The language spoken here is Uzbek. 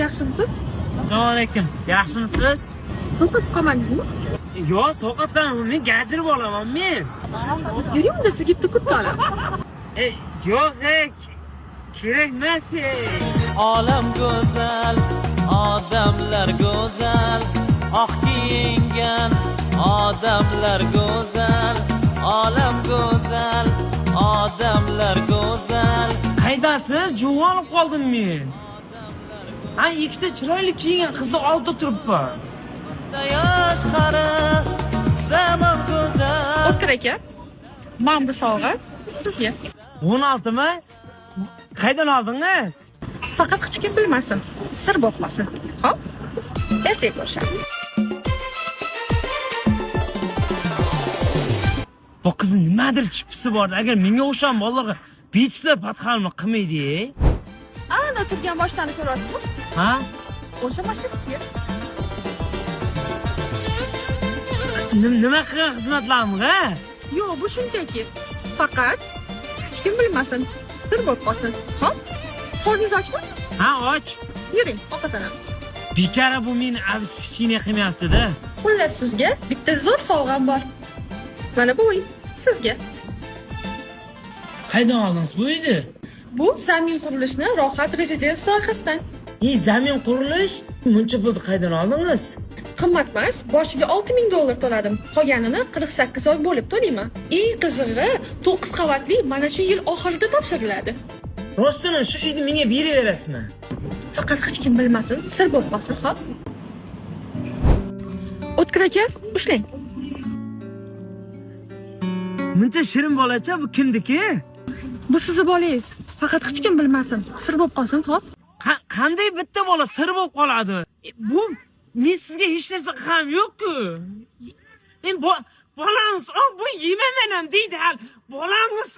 yaxshimisiz? Assalomu alaykum. Yaxshimisiz? Sovqat qolmadingizmi? Yo'q, sovqatdan men gajir bo'laman men. Yuring, unda sizga bitta kurtka olamiz. Yo'q, kerak emas. Olam go'zal, odamlar go'zal, oq kiyingan odamlar go'zal, olam go'zal, odamlar go'zal. Qaydasiz? Juvonib qoldim men. Ha, ikkita chiroyli kiyingan qizni oldida turibman. Yosh qari, zamon go'zal. O'tkir aka, mana bu sovg'a sizga. 16 mi? Qaydan oldingiz? Faqat hech kim bilmasin, sir bo'lib qolsin. Xo'p? Ertaga ko'rishamiz. Bu qiz nimadir chipsi bor. Agar menga o'xshagan bolalarga betiblar patxalni qilmaydi. Ana turgan boshlarni ko'rasizmi? Ha? O'sha mashina sizga. Nima qilgan xizmatlarimga? Yo'q, bu shunchaki. Faqat hech kim bilmasin, sir bo'lib qolsin. Xo'p? Qorningiz ochmi? Ha, och. Yuring, ovqatlanamiz. Bikara bu meni abs-pichine qilmayapti-da. Xullas sizga bitta zo'r sovg'am bor. Mana bu uy sizga. Qaydan oldingiz bu uyni? Bu zamin qurilishni rohat rezidens loyihasidan. Zamin qurilish? Muncha pulni qaydan oldingiz? Qimmatmas, boshiga $6000 to'ladim. Qolganini 48 oy bo'lib to'layman. Eng qizig'i 9 qavatli mana shu yil oxirida topshiriladi. Rostini shu uyni menga beraverasizmi? Faqat hech kim bilmasin, sir bo'lib qolsin, xo'p? O'tkir aka, ushlang. Muncha shirin bolacha bu kimniki? Bu sizni bolangiz. Faqat hech kim bilmasin, sir bo'lib qolsin, xo'p? Qanday bitta bola sir bo'lib qoladi? Bu men sizga hech narsa qilganim yo'q-ku. Endi bolangiz bu yemayman ham deydi hal. Bolangiz